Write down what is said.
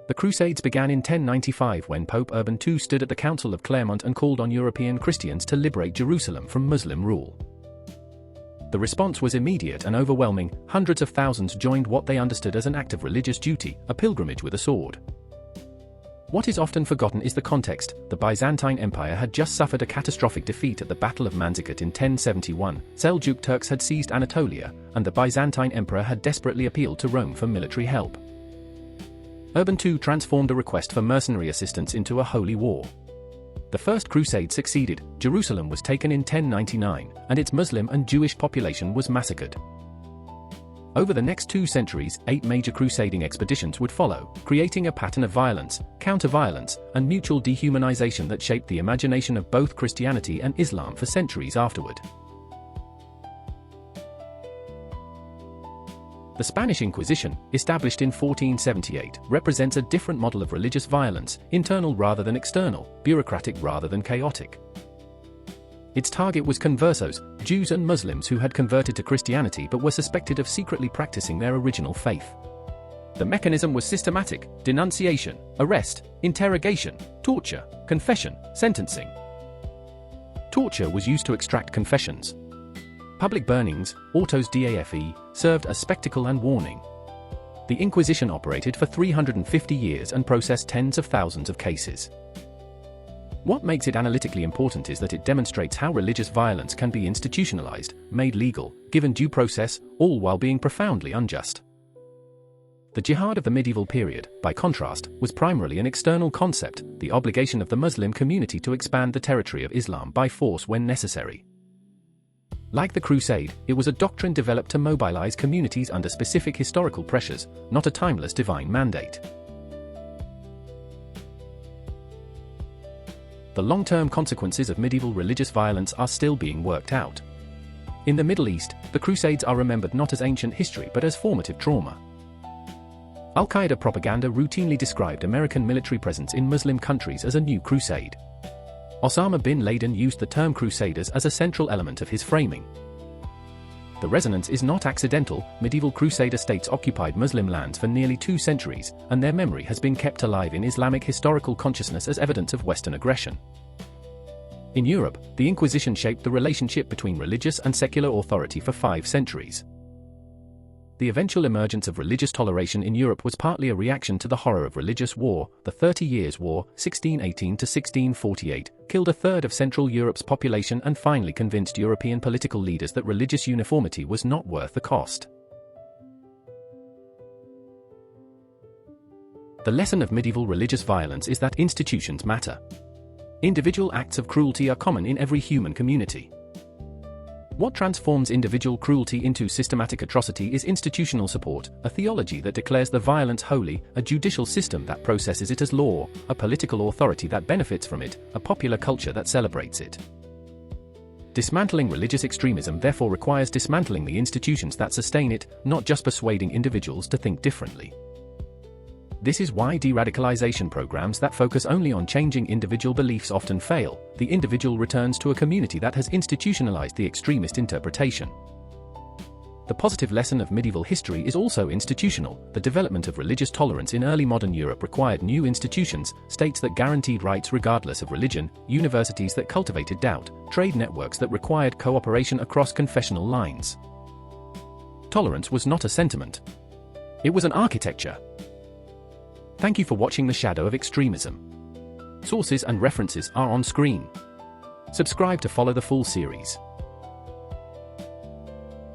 The Crusades began in 1095 when Pope Urban II stood at the Council of Clermont and called on European Christians to liberate Jerusalem from Muslim rule. The response was immediate and overwhelming. Hundreds of thousands joined what they understood as an act of religious duty, a pilgrimage with a sword. What is often forgotten is the context. The Byzantine Empire had just suffered a catastrophic defeat at the Battle of Manzikert in 1071. Seljuk Turks had seized Anatolia, and the Byzantine Emperor had desperately appealed to Rome for military help. Urban II transformed a request for mercenary assistance into a holy war. The First Crusade succeeded. Jerusalem was taken in 1099, and its Muslim and Jewish population was massacred. Over the next 2 centuries, 8 major crusading expeditions would follow, creating a pattern of violence, counter-violence, and mutual dehumanization that shaped the imagination of both Christianity and Islam for centuries afterward. The Spanish Inquisition, established in 1478, represents a different model of religious violence, internal rather than external, bureaucratic rather than chaotic. Its target was conversos, Jews and Muslims who had converted to Christianity but were suspected of secretly practicing their original faith. The mechanism was systematic: denunciation, arrest, interrogation, torture, confession, sentencing. Torture was used to extract confessions. Public burnings, autos dafe, served as spectacle and warning. The Inquisition operated for 350 years and processed tens of thousands of cases. What makes it analytically important is that it demonstrates how religious violence can be institutionalized, made legal, given due process, all while being profoundly unjust. The Jihad of the medieval period, by contrast, was primarily an external concept, the obligation of the Muslim community to expand the territory of Islam by force when necessary. Like the Crusade, it was a doctrine developed to mobilize communities under specific historical pressures, not a timeless divine mandate. The long-term consequences of medieval religious violence are still being worked out. In the Middle East, the Crusades are remembered not as ancient history but as formative trauma. Al-Qaeda propaganda routinely described American military presence in Muslim countries as a new crusade. Osama bin Laden used the term crusaders as a central element of his framing. The resonance is not accidental. Medieval crusader states occupied Muslim lands for nearly 2 centuries, and their memory has been kept alive in Islamic historical consciousness as evidence of Western aggression. In Europe, the Inquisition shaped the relationship between religious and secular authority for 5 centuries. The eventual emergence of religious toleration in Europe was partly a reaction to the horror of religious war. The 30 Years' War, 1618 to 1648, killed a third of Central Europe's population and finally convinced European political leaders that religious uniformity was not worth the cost. The lesson of medieval religious violence is that institutions matter. Individual acts of cruelty are common in every human community. What transforms individual cruelty into systematic atrocity is institutional support, a theology that declares the violence holy, a judicial system that processes it as law, a political authority that benefits from it, a popular culture that celebrates it. Dismantling religious extremism therefore requires dismantling the institutions that sustain it, not just persuading individuals to think differently. This is why de-radicalization programs that focus only on changing individual beliefs often fail. The individual returns to a community that has institutionalized the extremist interpretation. The positive lesson of medieval history is also institutional. The development of religious tolerance in early modern Europe required new institutions, states that guaranteed rights regardless of religion, universities that cultivated doubt, trade networks that required cooperation across confessional lines. Tolerance was not a sentiment. It was an architecture. Thank you for watching The Shadow of Extremism. Sources and references are on screen. Subscribe to follow the full series.